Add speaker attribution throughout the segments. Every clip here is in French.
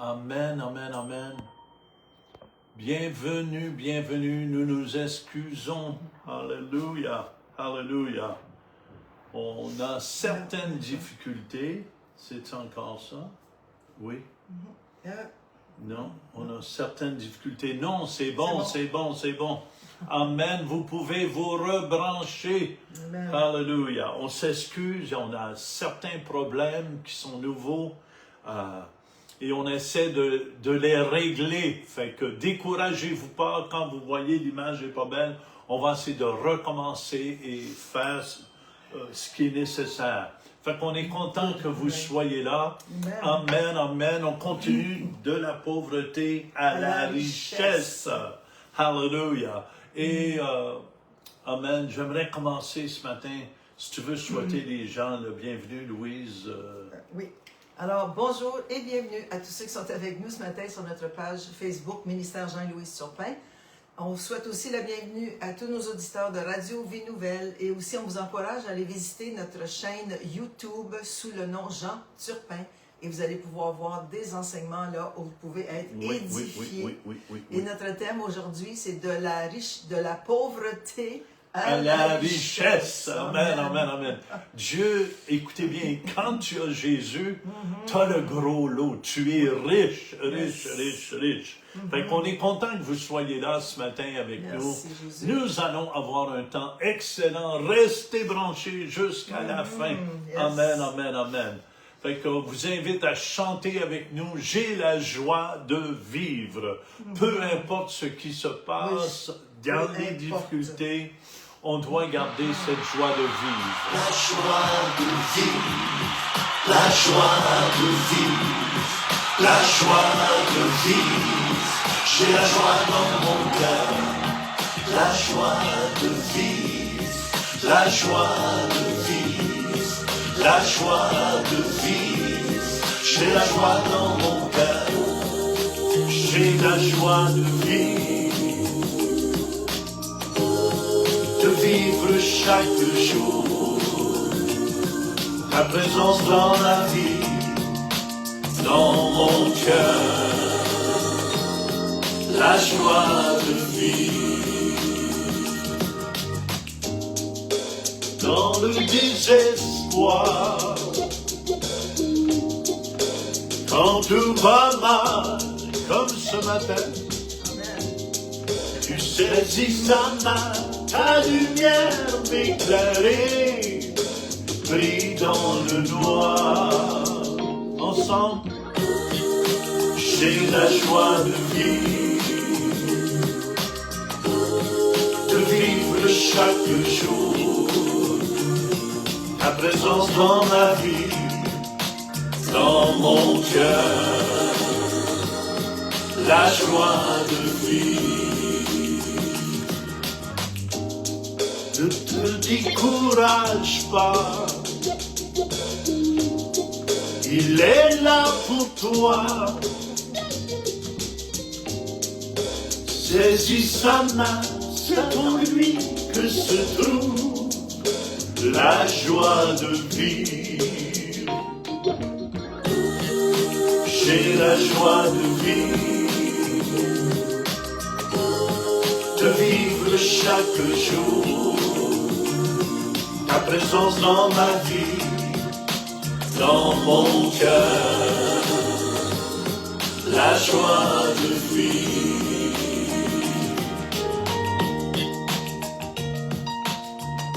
Speaker 1: Amen, amen, amen. Bienvenue, bienvenue. Nous nous excusons. Alléluia, alléluia. On a certaines difficultés. C'est encore ça? Oui? Non, on a certaines difficultés. Non, c'est bon, c'est bon, c'est bon. Amen. Vous pouvez vous rebrancher. Amen. Alléluia. On s'excuse, on a certains problèmes qui sont nouveaux et on essaie de les régler. Fait que découragez-vous pas quand vous voyez l'image n'est pas belle. On va essayer de recommencer et faire ce qui est nécessaire. Fait qu'on est content que vous soyez là. Amen, amen. On continue de la pauvreté à la richesse. Alléluia. Et, amen, j'aimerais commencer ce matin, si tu veux souhaiter les gens le bienvenue, Louise.
Speaker 2: Oui. Alors, bonjour et bienvenue à tous ceux qui sont avec nous ce matin sur notre page Facebook, Ministère Jean-Louis Turpin. On souhaite aussi la bienvenue à tous nos auditeurs de Radio Vie Nouvelle et aussi on vous encourage à aller visiter notre chaîne YouTube sous le nom Jean Turpin. Et vous allez pouvoir voir des enseignements là où vous pouvez être édifiés. Oui. Et notre thème aujourd'hui, c'est de la pauvreté à la richesse.
Speaker 1: Amen, amen, amen. Dieu, écoutez bien, quand tu as Jésus, tu as le gros lot. Tu es riche, riche, riche, riche. Fait qu'on est content que vous soyez là ce matin avec nous. Jésus. Nous allons avoir un temps excellent. Restez branchés jusqu'à la fin. Amen, amen, amen. Fait que vous invite à chanter avec nous. J'ai la joie de vivre. Peu importe ce qui se passe dans les difficultés, on doit garder cette joie de vivre.
Speaker 3: La joie de vivre, la joie de vivre, la joie de vivre. J'ai la joie dans mon cœur. La joie de vivre, la joie de vivre, la joie de vivre. J'ai la joie dans mon cœur. J'ai la joie de vivre. De vivre chaque jour ta présence dans la vie, dans mon cœur, la joie de vivre. Dans le désespoir, quand tout va mal, comme ce matin, tu saisis ta main. Ta lumière m'éclairer, brille dans le noir. Ensemble, j'ai la joie de vivre chaque jour. Ta présence dans ma vie, dans mon cœur, la joie de vivre. Ne te décourage pas, il est là pour toi. Saisis sa main, c'est en lui que se trouve la joie de vivre. J'ai la joie de vivre chaque jour. Ta présence dans ma vie, dans mon cœur, la joie de vivre.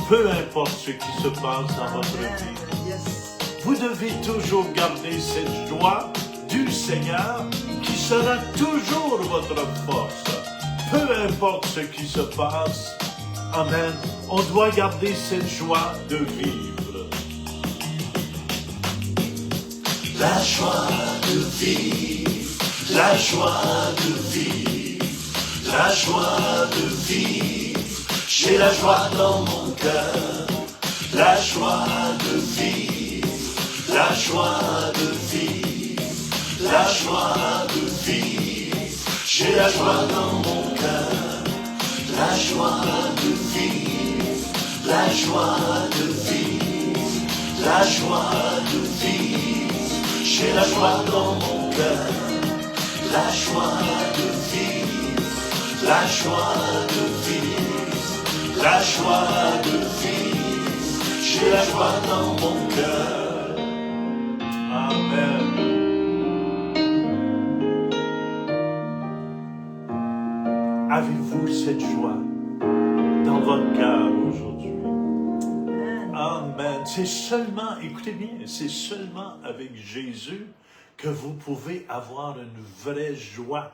Speaker 3: Peu importe ce qui se passe dans votre vie, vous devez toujours garder cette joie du Seigneur qui sera toujours votre force. Peu importe ce qui se passe, amen, on doit garder cette joie de vivre. La joie de vivre, la joie de vivre, la joie de vivre. J'ai la joie dans mon cœur, la joie de vivre, la joie de vivre, la joie de vivre. J'ai la joie dans mon cœur, la joie de vivre, la joie de vivre, la joie de vivre. J'ai la joie dans mon cœur, la joie de vivre, la joie de vivre, la joie de vivre, j'ai la joie dans mon cœur.
Speaker 1: Amen. Avez-vous cette joie dans votre cœur aujourd'hui? Amen. C'est seulement, écoutez bien, c'est seulement avec Jésus que vous pouvez avoir une vraie joie.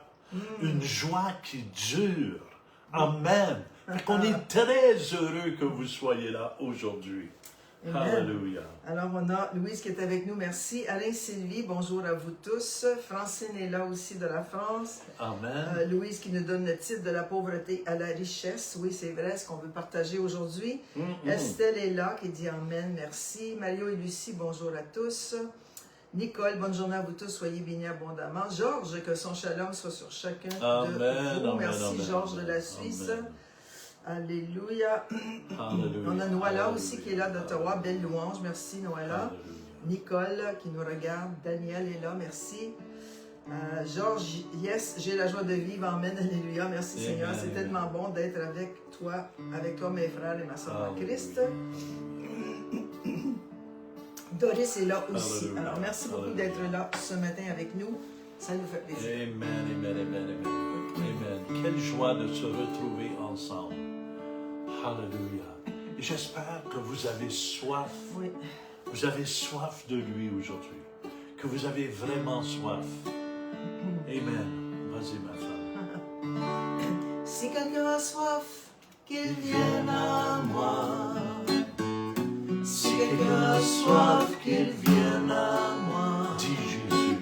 Speaker 1: Une joie qui dure. Amen. On est très heureux que vous soyez là aujourd'hui.
Speaker 2: Amen.
Speaker 1: Alléluia.
Speaker 2: Alors, on a Louise qui est avec nous, merci. Alain, Sylvie, bonjour à vous tous. Francine est là aussi de la France.
Speaker 1: Amen.
Speaker 2: Louise qui nous donne le titre de la pauvreté à la richesse. Oui, c'est vrai, ce qu'on veut partager aujourd'hui. Estelle est là qui dit Amen, merci. Mario et Lucie, bonjour à tous. Nicole, bonne journée à vous tous, soyez bénis abondamment. Georges, que son shalom soit sur chacun
Speaker 1: Amen,
Speaker 2: de vous.
Speaker 1: amen,
Speaker 2: Merci
Speaker 1: amen,
Speaker 2: Georges de la
Speaker 1: amen,
Speaker 2: Suisse.
Speaker 1: amen.
Speaker 2: Alléluia.
Speaker 1: Alléluia.
Speaker 2: On a Noëlla
Speaker 1: Alléluia.
Speaker 2: aussi qui est là d'Ottawa. Belle louange. Merci Noëlla.
Speaker 1: Alléluia.
Speaker 2: Nicole qui nous regarde. Daniel est là. Merci. Georges, yes, j'ai la joie de vivre. Amen. Alléluia. Merci
Speaker 1: Amen.
Speaker 2: Seigneur. C'est tellement bon d'être avec toi, mes frères et ma soeur en Christ. Doris est là aussi.
Speaker 1: Alléluia.
Speaker 2: Alors merci beaucoup
Speaker 1: Alléluia.
Speaker 2: d'être là ce matin avec nous. Ça nous fait plaisir.
Speaker 1: Amen, amen, amen, amen. Amen. Quelle joie de se retrouver ensemble. Alléluia. Et j'espère que vous avez soif.
Speaker 2: Oui.
Speaker 1: Vous avez soif de lui aujourd'hui. Que vous avez vraiment soif. Amen. Vas-y, ma femme.
Speaker 2: Si quelqu'un a soif, qu'il vienne à moi. Si quelqu'un a soif, qu'il vienne à moi.
Speaker 1: Dis Jésus.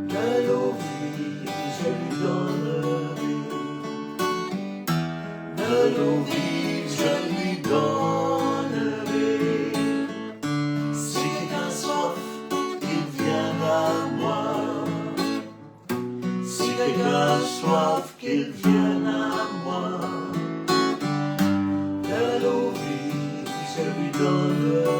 Speaker 2: De l'eau vive, je lui donnerai. De l'eau vive, je lui donnerai. Si quelqu'un a soif, qu'il vienne à moi. Si quelqu'un a soif, qu'il vienne à moi. De l'eau vive, je lui donnerai.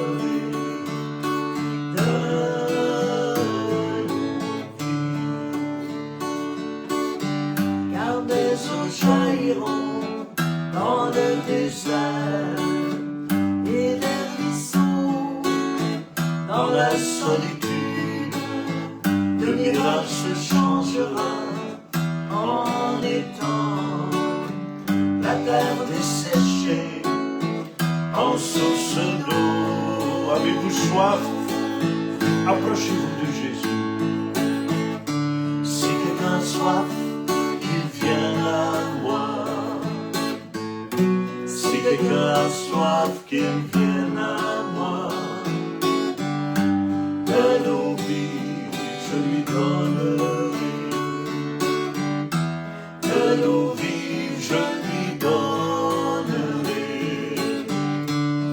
Speaker 2: Car des eaux jailliront dans le désert et des ruisseaux dans la solitude. Le mirage se changera en étang, la terre desséchée en source d'eau.
Speaker 1: Avez-vous soif? Approchez-vous de Jésus.
Speaker 2: Si quelqu'un a soif, qu'il vienne à moi. Si quelqu'un a soif, qu'il vienne à moi. De l'eau vive, je lui donnerai. De l'eau vive, je lui donnerai.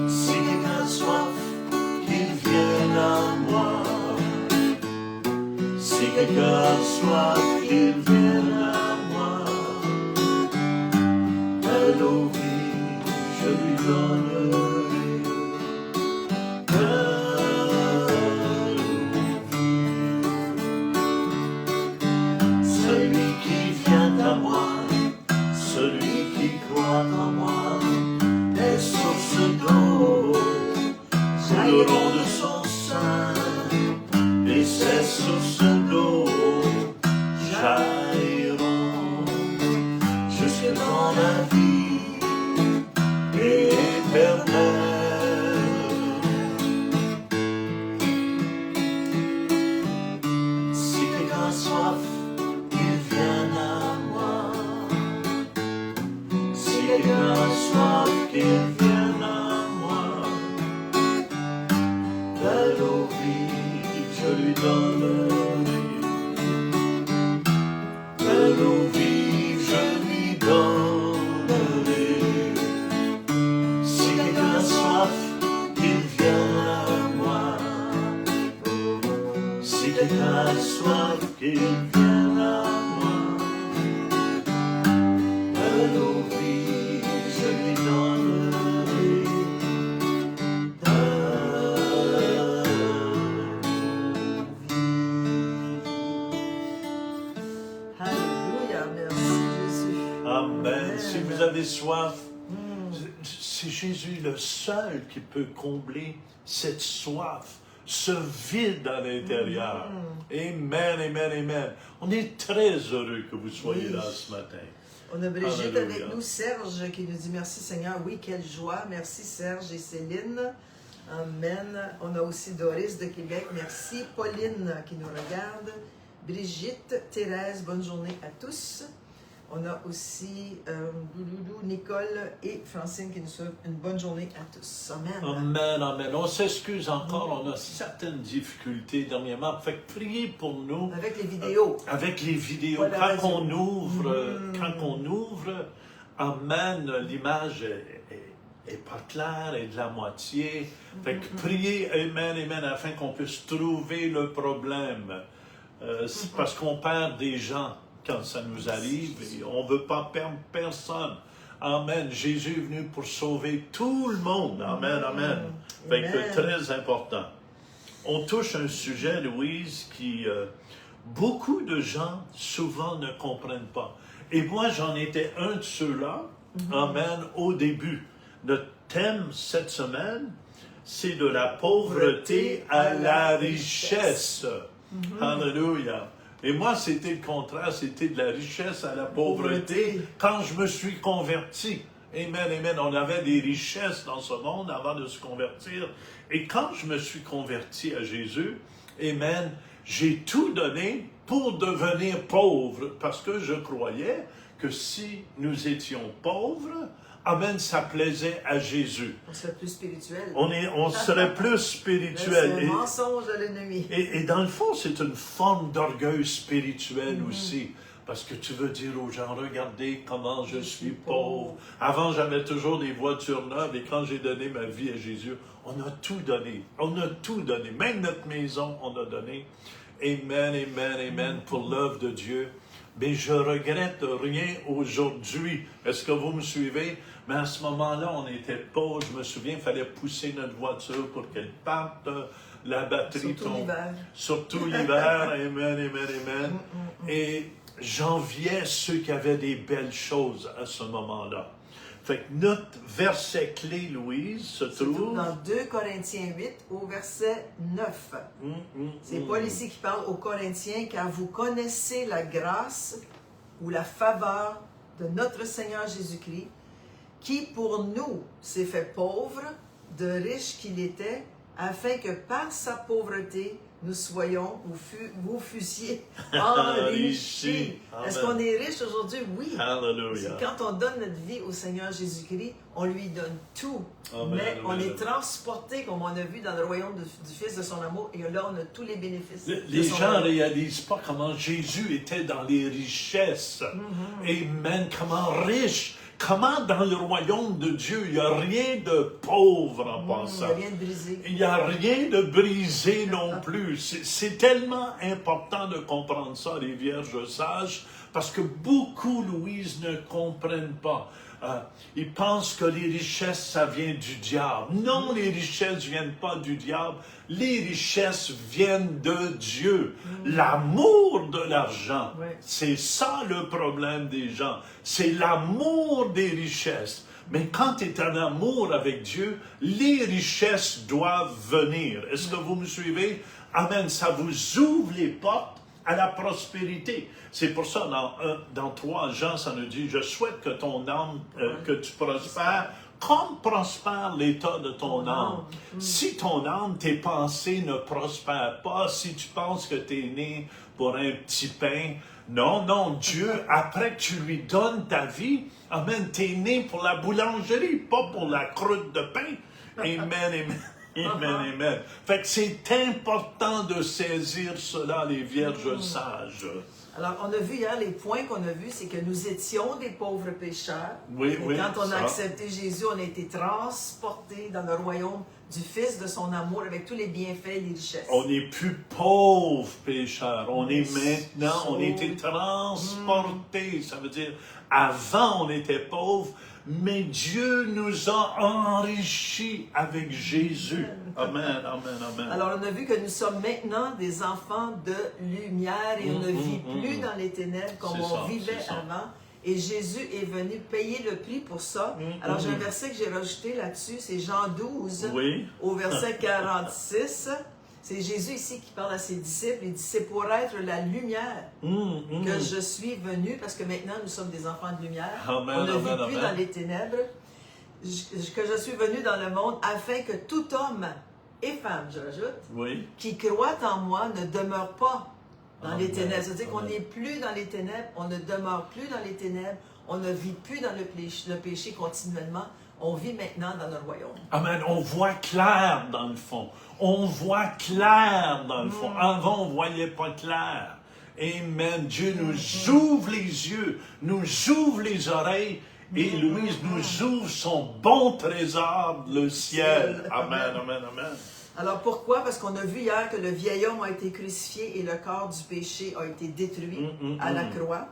Speaker 2: Si quelqu'un a soif, qu'il vienne à moi. Si quelqu'un a soif, qu'il vienne à moi. De l'eau vive, je lui donnerai. De l'eau vive. Celui qui vient à moi, celui qui croit en moi, des sources d'eau jailliront de son sein. Et ces sources d'eau jailliront jusque dans la vie éternelle. Si quelqu'un a soif, qu'il vienne à moi. Si quelqu'un a soif, qu'il vienne à moi. De l'eau vive, je lui donnerai. De l'eau vive, je lui donnerai. Si quelqu'un a soif, qu'il vienne à moi. Si quelqu'un a soif, qu'il vienne à moi. De l'eau vive, je lui donnerai. De l'eau vive.
Speaker 1: vous avez soif. C'est Jésus le seul qui peut combler cette soif, ce vide à l'intérieur. Amen, amen, amen. On est très heureux que vous soyez là ce matin.
Speaker 2: On a Brigitte
Speaker 1: Alléluia.
Speaker 2: avec nous, Serge qui nous dit merci Seigneur. Oui, quelle joie. Merci Serge et Céline. Amen. On a aussi Doris de Québec. Merci. Pauline qui nous regarde. Brigitte, Thérèse, bonne journée à tous. On a aussi Nicole et Francine qui nous souhaitent une bonne journée à tous. Amen.
Speaker 1: Amen, amen. On s'excuse encore, on a certaines difficultés dernièrement. Fait que priez pour nous.
Speaker 2: Avec les vidéos.
Speaker 1: Avec les vidéos.
Speaker 2: Voilà,
Speaker 1: Quand on ouvre, amen, l'image est pas claire, est de la moitié. Fait que priez, amen, amen, afin qu'on puisse trouver le problème. C'est parce qu'on perd des gens quand ça nous arrive et on ne veut pas perdre personne. Amen. Jésus est venu pour sauver tout le monde. Amen, amen. Fait que très important. On touche un sujet, Louise, qui beaucoup de gens souvent ne comprennent pas. Et moi, j'en étais un de ceux-là. Amen. Au début. Notre thème cette semaine, c'est de la pauvreté à la richesse. Alléluia. Et moi, c'était le contraire, c'était de la richesse à la pauvreté quand je me suis converti. Amen, amen. On avait des richesses dans ce monde avant de se convertir. Et quand je me suis converti à Jésus, amen, j'ai tout donné pour devenir pauvre parce que je croyais que si nous étions pauvres, amen, ça plaisait à Jésus.
Speaker 2: On serait plus spirituel.
Speaker 1: On serait plus spirituel.
Speaker 2: C'est un mensonge de l'ennemi.
Speaker 1: Et dans le fond, c'est une forme d'orgueil spirituel aussi. Parce que tu veux dire aux gens, regardez comment je suis pauvre. Avant, j'avais toujours des voitures neuves et quand j'ai donné ma vie à Jésus, on a tout donné. On a tout donné. Même notre maison, on a donné. Amen, amen, amen, pour l'œuvre de Dieu. Mais je regrette rien aujourd'hui. Est-ce que vous me suivez? Mais à ce moment-là, on était pauvres. Je me souviens, il fallait pousser notre voiture pour qu'elle parte. La batterie
Speaker 2: Surtout
Speaker 1: tombe.
Speaker 2: l'hiver.
Speaker 1: Surtout l'hiver. Amen, amen, amen. Et j'enviais ceux qui avaient des belles choses à ce moment-là. Fait que notre verset clé, Louise, se trouve
Speaker 2: dans 2 Corinthiens 8 au verset 9. C'est Paul ici qui parle aux Corinthiens, car vous connaissez la grâce ou la faveur de notre Seigneur Jésus-Christ, qui pour nous s'est fait pauvre, de riche qu'il était, afin que par sa pauvreté, nous soyons, vous fussiez enrichis. Est-ce qu'on est riche aujourd'hui? Oui.
Speaker 1: Hallelujah.
Speaker 2: Quand on donne notre vie au Seigneur Jésus-Christ, on lui donne tout.
Speaker 1: Amen,
Speaker 2: mais
Speaker 1: amen,
Speaker 2: on est
Speaker 1: amen.
Speaker 2: transporté, comme on a vu dans le royaume du Fils de son amour, et là, on a tous les bénéfices.
Speaker 1: Les gens ne réalisent pas comment Jésus était dans les richesses. Amen. Comment riche. Comment dans le royaume de Dieu, il n'y a rien de pauvre en passant.
Speaker 2: Il n'y a rien de brisé.
Speaker 1: Il n'y a rien de brisé non plus. C'est tellement important de comprendre ça, les vierges sages, parce que beaucoup, Louise, ne comprennent pas. Ils pensent que les richesses, ça vient du diable. Non, les richesses ne viennent pas du diable. Les richesses viennent de Dieu. L'amour de l'argent, c'est ça le problème des gens. C'est l'amour des richesses. Mais quand tu es en amour avec Dieu, les richesses doivent venir. Est-ce que vous me suivez? Amen. Ça vous ouvre les portes à la prospérité. C'est pour ça, dans 3 Jean, ça nous dit, je souhaite que ton âme, que tu prospères, comme prospère l'état de ton âme. Si ton âme, tes pensées ne prospèrent pas, si tu penses que tu es né pour un petit pain, non, Dieu, après que tu lui donnes ta vie, amen, tu es né pour la boulangerie, pas pour la croûte de pain. Amen, amen. Amen, amen. Fait que c'est important de saisir cela, les vierges sages.
Speaker 2: Alors, on a vu hier, les points qu'on a vus, c'est que nous étions des pauvres pécheurs.
Speaker 1: Oui,
Speaker 2: Et quand on a
Speaker 1: ça.
Speaker 2: accepté Jésus, on a été transportés dans le royaume du Fils de son amour avec tous les bienfaits et les richesses.
Speaker 1: On n'est plus pauvres pécheurs. On est maintenant, on a
Speaker 2: sauvé.
Speaker 1: été transportés. Ça veut dire, avant on était pauvres, mais Dieu nous a enrichis avec Jésus. Amen, amen, amen.
Speaker 2: Alors, on a vu que nous sommes maintenant des enfants de lumière et on ne vit plus dans les ténèbres comme
Speaker 1: C'est
Speaker 2: on
Speaker 1: ça,
Speaker 2: vivait
Speaker 1: c'est ça.
Speaker 2: avant. Et Jésus est venu payer le prix pour ça. Alors, j'ai un verset que j'ai rajouté là-dessus, c'est Jean 12,
Speaker 1: Oui.
Speaker 2: au verset 46. C'est Jésus ici qui parle à ses disciples. Il dit, c'est pour être la lumière que je suis venu, parce que maintenant, nous sommes des enfants de lumière.
Speaker 1: Amen,
Speaker 2: On ne vit
Speaker 1: amen,
Speaker 2: plus
Speaker 1: amen.
Speaker 2: dans les ténèbres. Que je suis venu dans le monde afin que tout homme et femme, je rajoute,
Speaker 1: Oui.
Speaker 2: qui croient en moi ne demeure pas dans les
Speaker 1: Amen.
Speaker 2: ténèbres. C'est-à-dire qu'on
Speaker 1: Amen.
Speaker 2: n'est plus dans les ténèbres, on ne demeure plus dans les ténèbres, on ne vit plus dans le péché continuellement, on vit maintenant dans le royaume.
Speaker 1: Amen. On voit clair dans le fond. On voit clair dans le fond. Avant, on ne voyait pas clair. Amen. Dieu nous ouvre les yeux, nous ouvre les oreilles. Et Louise nous ouvre son bon trésor, le ciel. Amen, amen, amen.
Speaker 2: Alors pourquoi? Parce qu'on a vu hier que le vieil homme a été crucifié et le corps du péché a été détruit à la croix.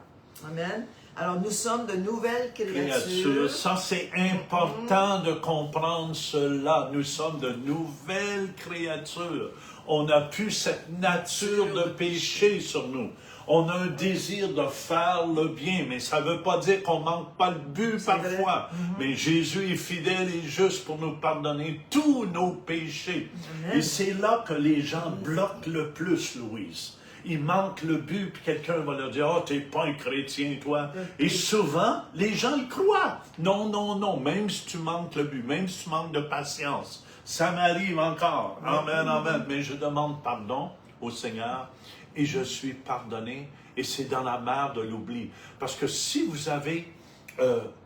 Speaker 2: Amen. Alors nous sommes de nouvelles créatures.
Speaker 1: Ça, c'est important de comprendre cela. Nous sommes de nouvelles créatures. On n'a plus cette nature de péché sur nous. On a un désir de faire le bien, mais ça ne veut pas dire qu'on ne manque pas le but parfois. Mais Jésus est fidèle et juste pour nous pardonner tous nos péchés.
Speaker 2: Amen.
Speaker 1: Et c'est là que les gens bloquent le plus, Louise. Ils manquent le but, puis quelqu'un va leur dire « Ah, t'es pas un chrétien, toi. » Et souvent, les gens y croient. Non, non, non, même si tu manques le but, même si tu manques de patience, ça m'arrive encore. Amen, amen. Mais je demande pardon au Seigneur et je suis pardonné. Et c'est dans la mer de l'oubli. Parce que si vous avez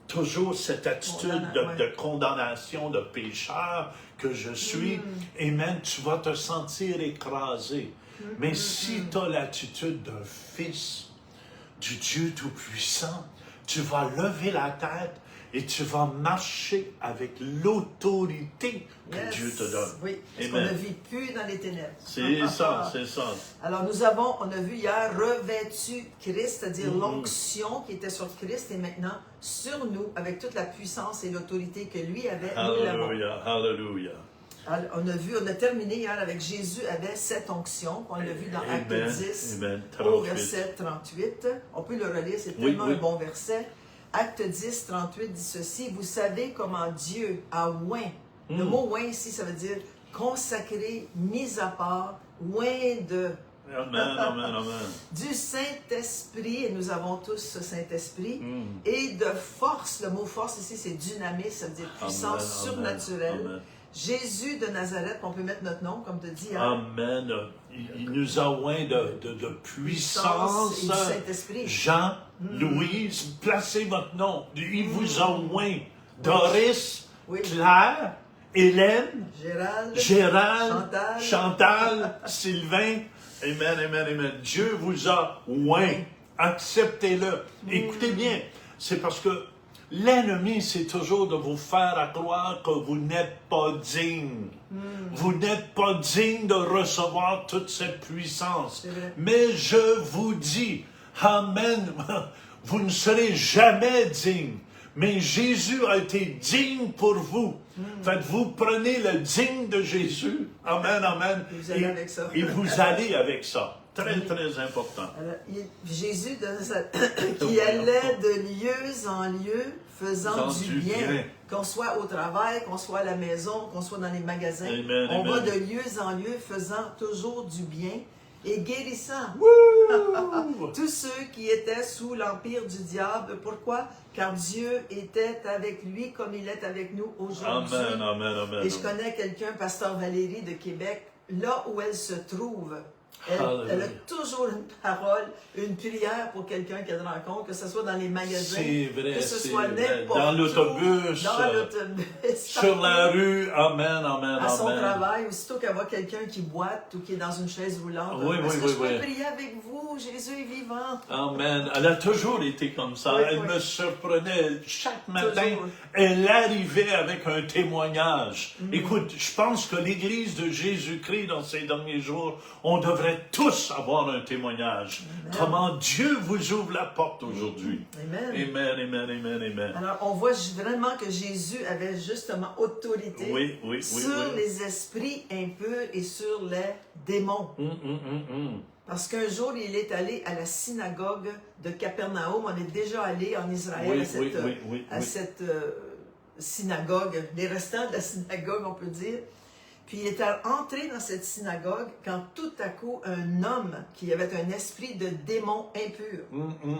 Speaker 1: toujours cette attitude de condamnation, de pécheur que je suis, amen, tu vas te sentir écrasé. Mais si tu as l'attitude d'un fils du Dieu Tout-Puissant, tu vas lever la tête et tu vas marcher avec l'autorité que Dieu te donne.
Speaker 2: Oui, parce
Speaker 1: Amen.
Speaker 2: qu'on ne vit plus dans les ténèbres.
Speaker 1: C'est ça, c'est ça.
Speaker 2: Alors on a vu hier, revêtu Christ, c'est-à-dire l'onction qui était sur Christ et maintenant sur nous, avec toute la puissance et l'autorité que lui avait, nous l'avons.
Speaker 1: Alléluia, alléluia.
Speaker 2: Alors, on a terminé hier avec Jésus avait cette onction, qu'on l'a vu dans Acte
Speaker 1: Amen,
Speaker 2: 10,
Speaker 1: amen,
Speaker 2: au
Speaker 1: 38.
Speaker 2: verset 38. On peut le relire, c'est
Speaker 1: Oui,
Speaker 2: tellement
Speaker 1: oui.
Speaker 2: un bon verset. Acte 10, 38 dit ceci, vous savez comment Dieu a oint. Le mot oint ici, ça veut dire consacré, mis à part, oint de...
Speaker 1: Amen, amen, amen.
Speaker 2: Du Saint-Esprit, et nous avons tous ce Saint-Esprit, et de force, le mot force ici c'est dynamis, ça veut dire puissance
Speaker 1: Amen,
Speaker 2: surnaturelle.
Speaker 1: amen.
Speaker 2: Jésus de Nazareth, on peut mettre notre nom, comme tu dis.
Speaker 1: Amen. Il nous a oint de puissance.
Speaker 2: Et du Saint-Esprit.
Speaker 1: Jean, Louise, placez votre nom. Il vous a oint. Doris,
Speaker 2: Oui.
Speaker 1: Claire, Hélène,
Speaker 2: Gérald,
Speaker 1: Chantal, Sylvain. Amen, amen, amen. Dieu vous a oint. Acceptez-le. Écoutez bien, c'est parce que l'ennemi, c'est toujours de vous faire croire que vous n'êtes pas digne. Vous n'êtes pas digne de recevoir toute cette puissance.
Speaker 2: C'est vrai.
Speaker 1: Mais je vous dis, amen, vous ne serez jamais digne. Mais Jésus a été digne pour vous. Vous prenez le digne de Jésus. Amen, amen.
Speaker 2: Et vous allez avec ça.
Speaker 1: Et vous allez avec ça. Très, très important.
Speaker 2: Alors, Jésus qui allait de lieu en lieu faisant du bien. Qu'on soit au travail, qu'on soit à la maison, qu'on soit dans les magasins.
Speaker 1: Amen,
Speaker 2: on va
Speaker 1: amen.
Speaker 2: de lieu en lieu faisant toujours du bien et guérissant tous ceux qui étaient sous l'empire du diable. Pourquoi? Car Dieu était avec lui comme il est avec nous aujourd'hui.
Speaker 1: Amen, amen, amen.
Speaker 2: Et je connais quelqu'un, Pasteur Valérie de Québec, là où elle se trouve, elle a toujours une parole, une prière pour quelqu'un qu'elle rencontre, que ce soit dans les magasins,
Speaker 1: C'est vrai,
Speaker 2: que ce
Speaker 1: c'est
Speaker 2: soit
Speaker 1: vrai.
Speaker 2: n'importe
Speaker 1: Dans
Speaker 2: où,
Speaker 1: l'autobus,
Speaker 2: dans l'autobus,
Speaker 1: sur la rue. Amen, amen,
Speaker 2: à son
Speaker 1: amen.
Speaker 2: travail, aussitôt qu'elle voit quelqu'un qui boite ou qui est dans une chaise roulante.
Speaker 1: Oui,
Speaker 2: Est-ce
Speaker 1: oui,
Speaker 2: que
Speaker 1: oui,
Speaker 2: je peux
Speaker 1: oui.
Speaker 2: prier avec vous? Jésus est vivant.
Speaker 1: Amen. Elle a toujours été comme ça.
Speaker 2: Oui,
Speaker 1: Elle
Speaker 2: oui.
Speaker 1: me surprenait. Chaque matin,
Speaker 2: Toujours.
Speaker 1: elle arrivait avec un témoignage. Écoute, je pense que l'Église de Jésus-Christ, dans ces derniers jours, on devrait tous avoir un témoignage.
Speaker 2: Amen.
Speaker 1: Comment Dieu vous ouvre la porte aujourd'hui.
Speaker 2: Amen.
Speaker 1: Amen, amen, amen, amen.
Speaker 2: Alors, on voit vraiment que Jésus avait justement autorité
Speaker 1: Oui, oui, oui,
Speaker 2: sur
Speaker 1: oui.
Speaker 2: les esprits impurs et sur les démons. Parce qu'un jour, il est allé à la synagogue de Capernaum. On est déjà allé en Israël à cette synagogue, les restants de la synagogue, on peut dire. Puis il est entré dans cette synagogue quand tout à coup, un homme qui avait un esprit de démon impur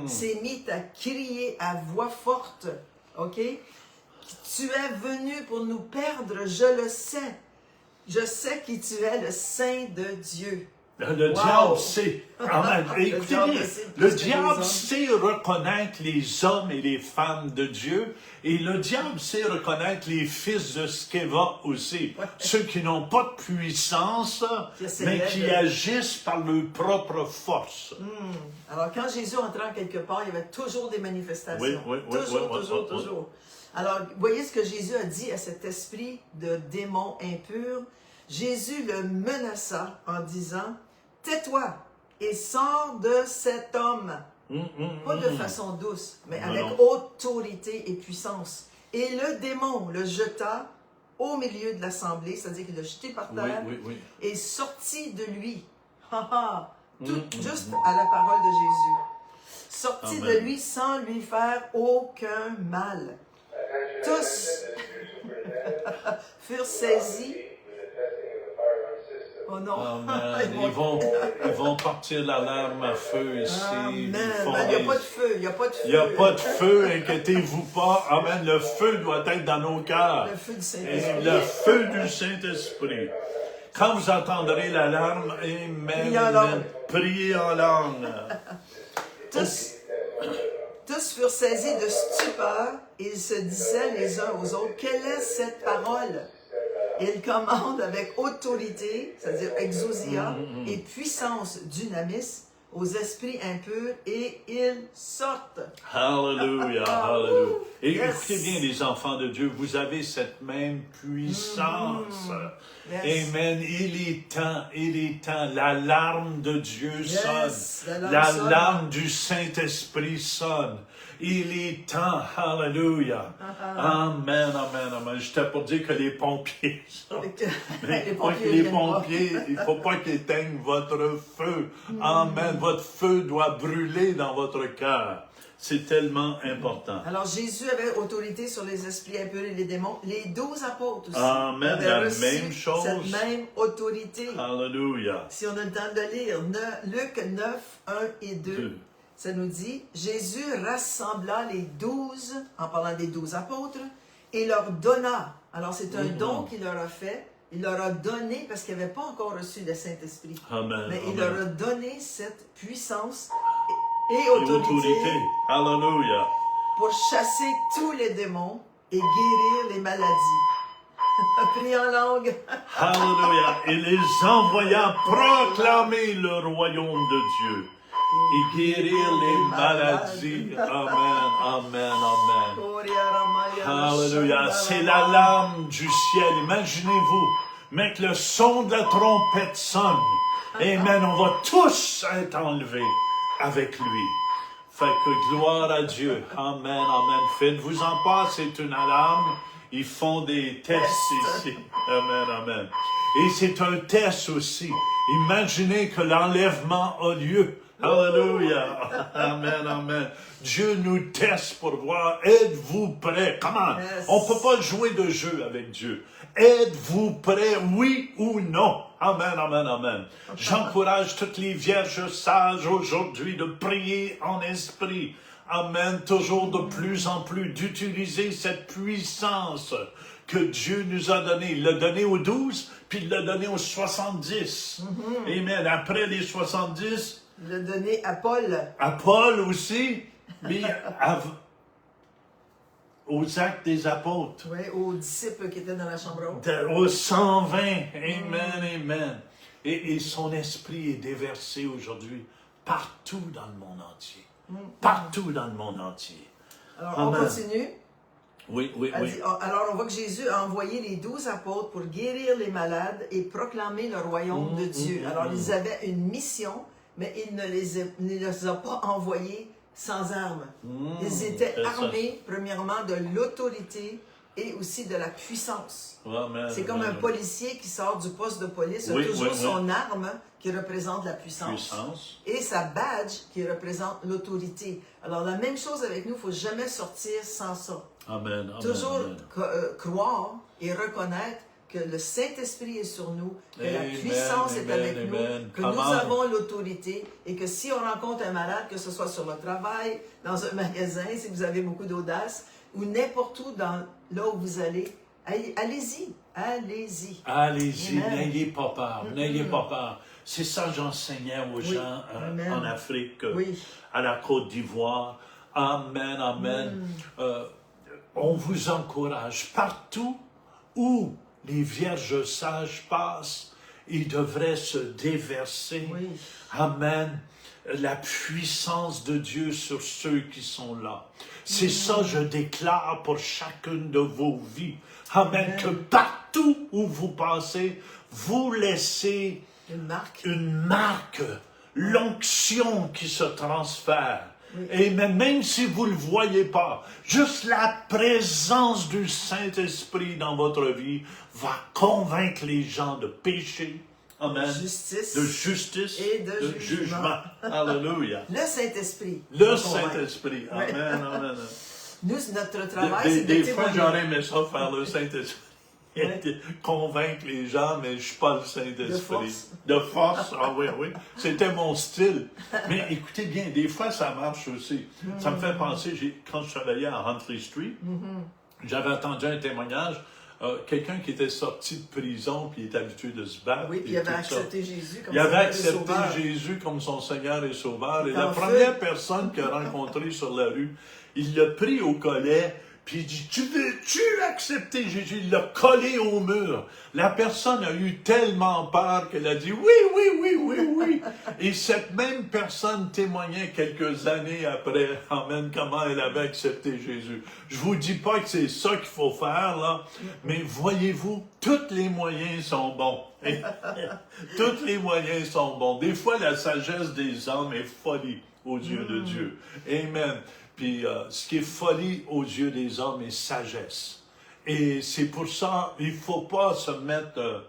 Speaker 2: s'est mis à crier à voix forte, OK? Tu es venu pour nous perdre, je le sais. Je sais qui tu es, le Saint de Dieu.
Speaker 1: Le diable sait. Écoutez bien, le diable sait reconnaître les hommes et les femmes de Dieu, et le diable sait reconnaître les fils de Sceva aussi, ceux qui n'ont pas de puissance, mais qui agissent par leur propre force.
Speaker 2: Alors, quand Jésus entrait en quelque part, il y avait toujours des manifestations. Toujours. Alors, voyez ce que Jésus a dit à cet esprit de démon impur. Jésus le menaça en disant, « Tais-toi et sors de cet homme. » Pas de façon douce, mais avec autorité et puissance. Et le démon le jeta au milieu de l'assemblée, c'est-à-dire qu'il l'a jeté par terre, et sortit de lui. Juste à la parole de Jésus. Sortit de lui sans lui faire aucun mal. Tous furent saisis. Oh non.
Speaker 1: Ils vont partir l'alarme à feu ici.
Speaker 2: Il n'y a pas de feu. Il n'y a pas de feu.
Speaker 1: Il n'y a pas de feu, inquiétez-vous pas. Amen. Le feu doit être dans nos cœurs.
Speaker 2: Le feu du Saint-Esprit.
Speaker 1: Le feu du Saint-Esprit. Quand vous entendrez l'alarme, amen. Priez en langue.
Speaker 2: Tous furent saisis de stupeur et ils se disaient les uns aux autres, quelle est cette parole? Il commande avec autorité, c'est-à-dire exousia, et puissance dynamis aux esprits impurs et ils sortent.
Speaker 1: Hallelujah, hallelujah. Et écoutez bien les enfants de Dieu, vous avez cette même puissance. Amen. Il est temps. L'alarme de Dieu sonne. L'alarme du Saint-Esprit sonne. Il est temps. Hallelujah. Amen. J'étais pour dire que les pompiers les pompiers, il ne faut pas qu'ils éteignent votre feu. Amen. Votre feu doit brûler dans votre cœur. C'est tellement important.
Speaker 2: Alors, Jésus avait autorité sur les esprits impurs et les démons. Les 12 apôtres aussi.
Speaker 1: Amen. La même chose.
Speaker 2: Cette même autorité.
Speaker 1: Hallelujah.
Speaker 2: Si on a le temps de lire, Luc 9, 1 et 2. Ça nous dit, Jésus rassembla les 12, en parlant des 12 apôtres, et leur donna. Alors, c'est un don qu'il leur a fait. Il leur a donné, parce qu'ils n'avaient pas encore reçu le Saint-Esprit. Mais il leur a donné cette puissance et autorité.
Speaker 1: Hallelujah.
Speaker 2: Pour chasser tous les démons et guérir les maladies. Priez en langue.
Speaker 1: Hallelujah. Et les envoya proclamer le royaume de Dieu. Et guérir les maladies. Amen. Hallelujah. C'est l'alarme du ciel. Imaginez-vous, mais que le son de la trompette sonne. Amen. On va tous être enlevés avec lui. Fait que gloire à Dieu. Amen. Faites-vous-en pas, c'est une alarme. Ils font des tests ici. Amen. Et c'est un test aussi. Imaginez que l'enlèvement a lieu. Alléluia. Amen. Dieu nous teste pour voir, êtes-vous prêts? Comment? On ne peut pas jouer de jeu avec Dieu. Êtes-vous prêts, oui ou non? Amen. J'encourage toutes les vierges sages aujourd'hui de prier en esprit. Amen. Toujours de plus en plus d'utiliser cette puissance que Dieu nous a donnée. Il l'a donnée aux 12, puis il l'a donnée aux 70. Amen. Après les 70,
Speaker 2: il l'a donné à Paul. À
Speaker 1: Paul aussi, mais aux actes des apôtres.
Speaker 2: Oui, aux disciples qui étaient dans la chambre haute.
Speaker 1: Aux 120. Amen. Et son esprit est déversé aujourd'hui partout dans le monde entier. Partout dans le monde entier.
Speaker 2: Alors, on continue.
Speaker 1: Oui.
Speaker 2: Alors, on voit que Jésus a envoyé les 12 apôtres pour guérir les malades et proclamer le royaume de Dieu. Alors, ils avaient une mission, mais il ne les a pas envoyés sans armes. Ils étaient armés, premièrement, de l'autorité et aussi de la puissance.
Speaker 1: Amen.
Speaker 2: C'est comme un
Speaker 1: Amen.
Speaker 2: policier qui sort du poste de police,
Speaker 1: Oui,
Speaker 2: a toujours
Speaker 1: oui,
Speaker 2: son arme qui représente la puissance.
Speaker 1: Puissance.
Speaker 2: Et sa badge qui représente l'autorité. Alors la même chose avec nous, il ne faut jamais sortir sans ça.
Speaker 1: Amen. Amen.
Speaker 2: Toujours
Speaker 1: Amen.
Speaker 2: croire et reconnaître que le Saint-Esprit est sur nous, que la
Speaker 1: Amen,
Speaker 2: puissance est
Speaker 1: amen,
Speaker 2: avec
Speaker 1: amen.
Speaker 2: nous, que
Speaker 1: Come
Speaker 2: nous
Speaker 1: on.
Speaker 2: avons l'autorité et que si on rencontre un malade, que ce soit sur le travail, dans un magasin, si vous avez beaucoup d'audace, ou n'importe où là où vous allez, allez-y, allez-y.
Speaker 1: Allez-y,
Speaker 2: Amen.
Speaker 1: n'ayez pas peur, n'ayez pas peur. C'est ça que j'enseignais aux gens
Speaker 2: Amen.
Speaker 1: en Afrique,
Speaker 2: Oui.
Speaker 1: à la Côte d'Ivoire. Amen, amen. On vous encourage partout où les vierges sages passent, ils devraient se déverser.
Speaker 2: Oui.
Speaker 1: Amen. La puissance de Dieu sur ceux qui sont là. C'est ça je déclare pour chacune de vos vies. Amen. Que partout où vous passez, vous laissez
Speaker 2: Une marque.
Speaker 1: l'onction qui se transfère.
Speaker 2: Oui.
Speaker 1: Et même si vous ne le voyez pas, juste la présence du Saint-Esprit dans votre vie va convaincre les gens de péché. Amen.
Speaker 2: Justice.
Speaker 1: De justice
Speaker 2: Et de jugement.
Speaker 1: Alléluia.
Speaker 2: Le Saint-Esprit.
Speaker 1: Le
Speaker 2: Faut convaincre.
Speaker 1: Saint-Esprit.
Speaker 2: Oui.
Speaker 1: Amen, amen.
Speaker 2: Nous, notre travail, c'est de
Speaker 1: Des fois,
Speaker 2: témoigner.
Speaker 1: j'aurais aimé ça faire le Saint-Esprit. Convaincre les gens, mais je ne suis pas le Saint-Esprit.
Speaker 2: De force.
Speaker 1: De force, ah oui, oui. C'était mon style. Mais écoutez bien, des fois, ça marche aussi. Ça me fait penser, quand je travaillais à Huntley Street, j'avais entendu un témoignage, quelqu'un qui était sorti de prison, puis il est habitué de se battre.
Speaker 2: Oui, puis
Speaker 1: et
Speaker 2: il avait
Speaker 1: tout ça.
Speaker 2: accepté Jésus comme
Speaker 1: Il avait
Speaker 2: Seigneur et
Speaker 1: accepté
Speaker 2: Sauveur.
Speaker 1: Jésus comme son Seigneur et Sauveur. Et la
Speaker 2: En
Speaker 1: première
Speaker 2: feu.
Speaker 1: personne qu'il a rencontrée sur la rue, il l'a pris au collet, puis il dit, tu veux-tu accepter Jésus? Il l'a collé au mur. La personne a eu tellement peur qu'elle a dit, oui, oui, oui, oui, oui. Et cette même personne témoignait quelques années après, amen, comment elle avait accepté Jésus. Je vous dis pas que c'est ça qu'il faut faire, là, mais voyez-vous, tous les moyens sont bons. Tous les moyens sont bons. Des fois, la sagesse des hommes est folie aux yeux de Dieu. Amen. Puis, ce qui est folie aux yeux des hommes est sagesse. Et c'est pour ça, il ne faut pas se mettre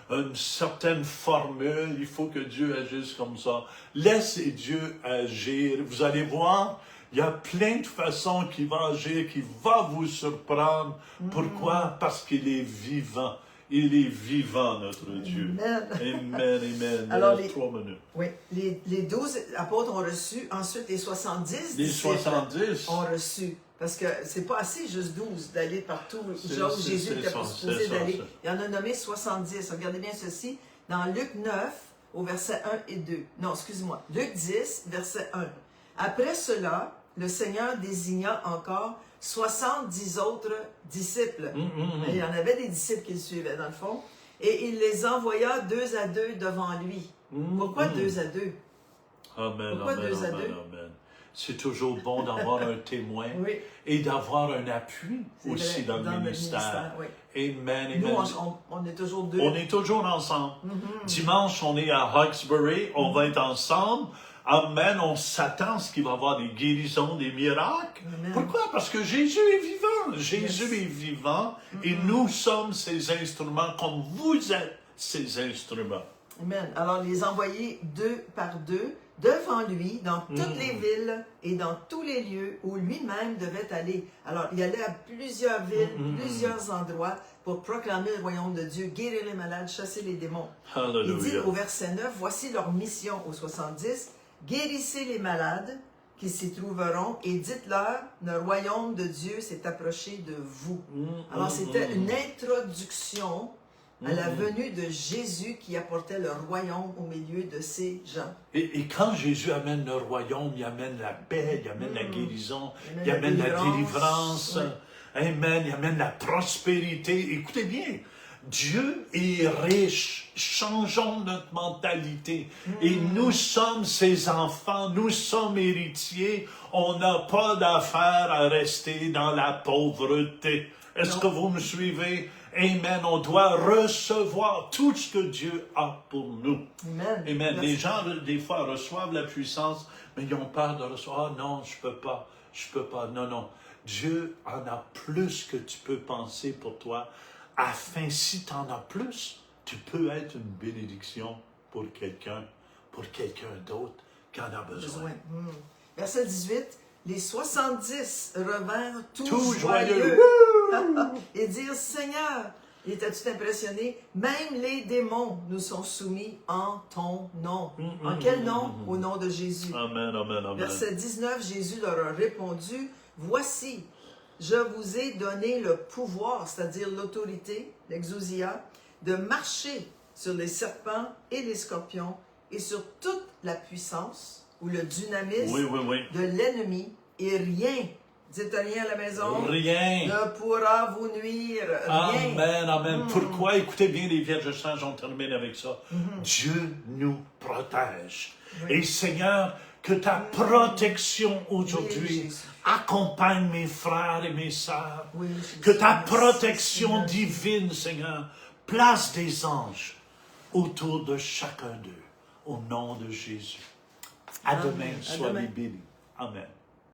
Speaker 1: une certaine formule, il faut que Dieu agisse comme ça. Laissez Dieu agir. Vous allez voir, il y a plein de façons qu'il va agir, qui va vous surprendre. Pourquoi? Parce qu'il est vivant. Il est vivant, notre Dieu.
Speaker 2: Amen.
Speaker 1: Amen, amen.
Speaker 2: Alors,
Speaker 1: Il reste 3 minutes.
Speaker 2: Oui, les 12 apôtres ont reçu, ensuite les 70
Speaker 1: Les
Speaker 2: disciples
Speaker 1: 70.
Speaker 2: ont reçu. Parce que c'est pas assez juste 12 d'aller partout là où
Speaker 1: C'est
Speaker 2: Jésus était
Speaker 1: ça,
Speaker 2: supposé
Speaker 1: c'est ça,
Speaker 2: d'aller.
Speaker 1: ça.
Speaker 2: Il en a nommé 70. Regardez bien ceci. Dans Luc 9, au verset 1 et 2. Non, excuse-moi. Luc 10, verset 1. Après cela, le Seigneur désigna encore 70 autres disciples. Il y en avait des disciples qui le suivaient, dans le fond. Et il les envoya 2 à 2 devant lui. Pourquoi 2 à 2?
Speaker 1: Amen,
Speaker 2: Pourquoi
Speaker 1: amen,
Speaker 2: 2 à
Speaker 1: amen,
Speaker 2: 2?
Speaker 1: amen. C'est toujours bon d'avoir un témoin
Speaker 2: Oui.
Speaker 1: et d'avoir un appui
Speaker 2: C'est
Speaker 1: aussi
Speaker 2: vrai,
Speaker 1: dans le ministère.
Speaker 2: oui.
Speaker 1: Amen,
Speaker 2: Nous,
Speaker 1: amen.
Speaker 2: on est toujours 2.
Speaker 1: On est toujours ensemble. Dimanche, on est à Hawkesbury, on va être ensemble. Amen, on s'attend à ce qu'il va y avoir des guérisons, des miracles.
Speaker 2: Amen.
Speaker 1: Pourquoi? Parce que Jésus est vivant. Jésus est vivant et nous sommes ses instruments comme vous êtes ses instruments.
Speaker 2: Amen. Alors, les envoyer 2 par 2 devant lui dans toutes les villes et dans tous les lieux où lui-même devait aller. Alors, il allait à plusieurs villes, plusieurs endroits pour proclamer le royaume de Dieu, guérir les malades, chasser les démons. Il dit
Speaker 1: Hallelujah.
Speaker 2: au verset 9, voici leur mission aux 70, guérissez les malades qui s'y trouveront et dites-leur, le royaume de Dieu s'est approché de vous. Alors, c'était une introduction à la venue de Jésus qui apportait le royaume au milieu de ces gens.
Speaker 1: Et quand Jésus amène le royaume, il amène la paix, il amène la guérison, il
Speaker 2: amène
Speaker 1: amène
Speaker 2: la
Speaker 1: la délivrance.
Speaker 2: délivrance.
Speaker 1: Amen, il amène la prospérité. Écoutez bien, Dieu est riche. Changeons notre mentalité. Et nous sommes ses enfants, nous sommes héritiers. On n'a pas d'affaire à rester dans la pauvreté. Est-ce que vous me suivez? Amen. On doit recevoir tout ce que Dieu a pour nous.
Speaker 2: Amen.
Speaker 1: Amen.
Speaker 2: Merci.
Speaker 1: Les gens, des fois, reçoivent la puissance, mais ils ont peur de recevoir. Ah non, je peux pas. Je peux pas. Non, non. Dieu en a plus que tu peux penser pour toi, afin, si tu en as plus, tu peux être une bénédiction pour quelqu'un d'autre qui en a besoin.
Speaker 2: Verset 18, les 70 revinrent tous
Speaker 1: Tout
Speaker 2: joyeux.
Speaker 1: joyeux.
Speaker 2: Et dirent, Seigneur, il était tout impressionné, même les démons nous sont soumis en ton nom. En quel nom? Au nom de Jésus.
Speaker 1: Amen, amen, amen.
Speaker 2: Verset 19, Jésus leur a répondu, voici, je vous ai donné le pouvoir, c'est-à-dire l'autorité, l'exousia, de marcher sur les serpents et les scorpions et sur toute la puissance ou le dynamisme de l'ennemi, et rien, dites rien à la maison,
Speaker 1: rien
Speaker 2: ne pourra vous nuire. Rien.
Speaker 1: Amen, amen. Pourquoi? Écoutez bien les Vierges Saintes, on termine avec ça. Dieu nous protège. Et Seigneur, que ta protection aujourd'hui accompagne mes frères et mes sœurs. Que ta protection divine, Seigneur, place des anges autour de chacun d'eux. Au nom de Jésus. À demain, soyez bénis. Amen.